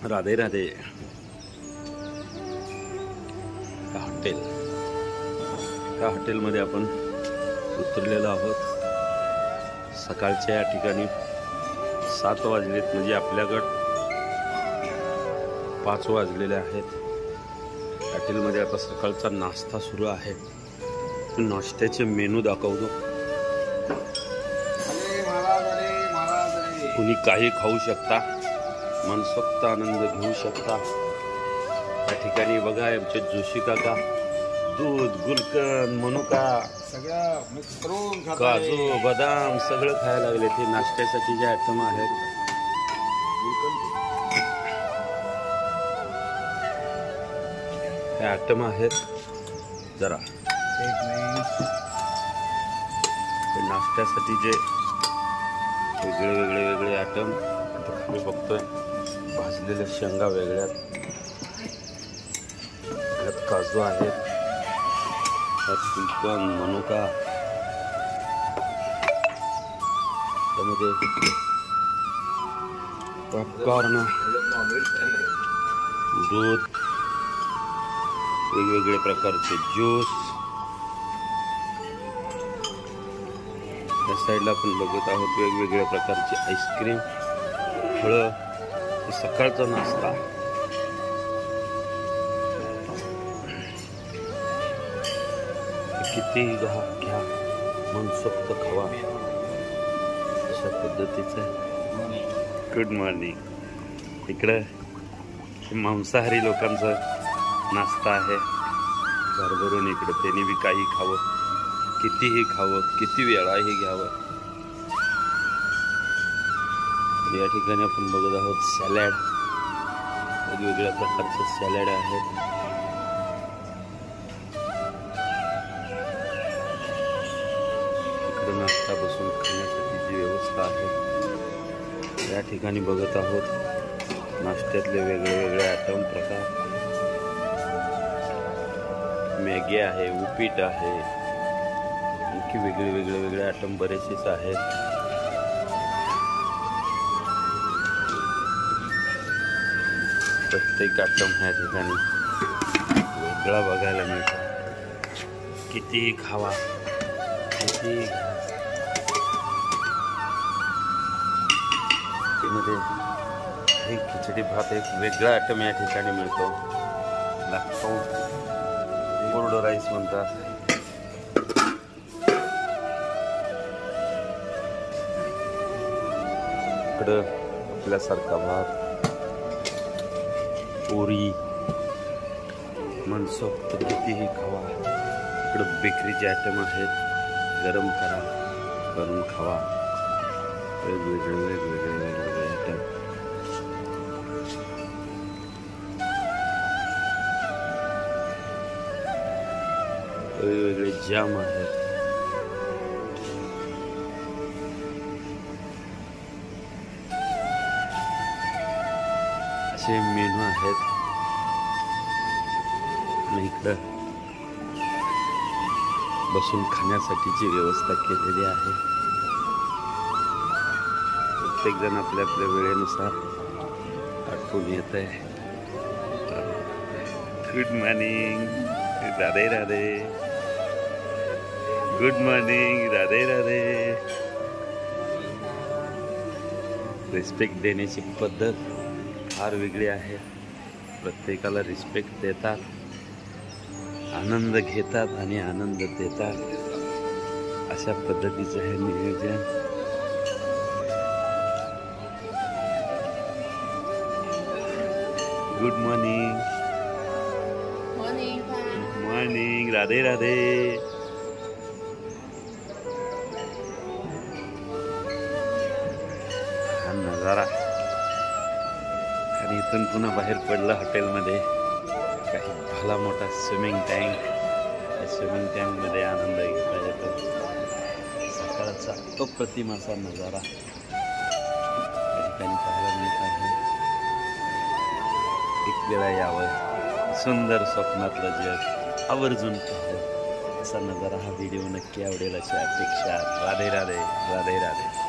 राधे राधे। त्या हॉटेलमध्ये आपण उतरलेलो आहोत। सकाळच्या या ठिकाणी 7 वाजलेत, म्हणजे आपल्याकडं 5 वाजलेले आहेत। हॉटेलमध्ये आता सकाळचा नाश्ता सुरू आहे। नाश्त्याचे मेनू दाखवतो। कुणी काही खाऊ शकता, मनसोक्त आनंद घेऊ शकता। या ठिकाणी बघा आमचे जोशी काका दूध, गुलकंद, मनुका सगळं मिक्स करून काजू, बदाम सगळं खायला लागले। ते नाश्त्यासाठी जे आयटम आहेत हे आयटम आहेत। जरा नाश्त्यासाठी जे वेगळे आयटम मी बघतोय। भाजलेल्या शेंगा वेगळ्या, त्यात काजू आहेत, त्यात गुलकंद, मनुका, त्यामध्ये पॉपकॉर्न, दूध, वेगवेगळे प्रकारचे ज्यूस। या साईडला आपण बघत आहोत वेगवेगळ्या प्रकारचे आईस्क्रीम, फळं। सकाळचा नाश्ता कितीही घ्या, मनसोक्त खावा, अशा पद्धतीचं। Good morning. इकडं मांसाहारी लोकांचा नाश्ता आहे भरभरून। इकडे त्यांनी बी काही खावं, कितीही खावं, किती वेळाही घ्यावं। या ठिकाणी आपण बघत आहोत सॅलड, वेगवेगळ्या प्रकारचे सॅलड आहेत। इकडे नाश्ता बसून खाण्यासाठी जी व्यवस्था आहे। या ठिकाणी बघत आहोत नाश्त्यातले वेगळे आयटम प्रकार। मॅगी आहे, उपीट आहे, आणखी वेगळे आयटम बरेचसेच आहेत। प्रत्येक आयटम ह्या ठिकाणी वेगळा बघायला मिळतो। कितीही खावा, कितीही घ्या। त्यामध्ये एक खिचडी भात, एक वेगळा आयटम या ठिकाणी मिळतो। कोरडो राईस म्हणतात। इकडं आपल्यासारखा भात, पोरी, मनसोक्त कितीही खावा। इकडं बेकरीचे आयटम आहेत, गरम करा, करून खावा। वेगवेगळे आयटम। वेगवेगळे जाम आहेत। असे मेनू आहेत। आणि इकडं बसून खाण्यासाठीची व्यवस्था केलेली आहे। प्रत्येक जण आपल्या वेळेनुसार आठवून येत आहे। Good morning, Radhe Radhe. Good morning, Radhe Radhe. Respect देण्याची पद्धत फार वेगळी आहे। प्रत्येकाला रिस्पेक्ट देतात, आनंद घेतात आणि आनंद देतात। अशा पद्धतीचं हे नियोजन। Good morning, morning, Radhe Radhe. हा नजारा। आणि इथून पुन्हा बाहेर पडलं हॉटेलमध्ये काही भला मोठा स्विमिंग टँक। या स्विमिंग टँकमध्ये आनंद घेतला जातो। सकाळचा अप्रतिम असा नजारा या ठिकाणी पाहायला मिळत आहे। एक वेळा यावं, सुंदर स्वप्नातलं जग आवर्जून पाहावं, असा नजारा हा व्हिडिओ नक्की आवडेल अशी अपेक्षा। राधे राधे, राधे राधे।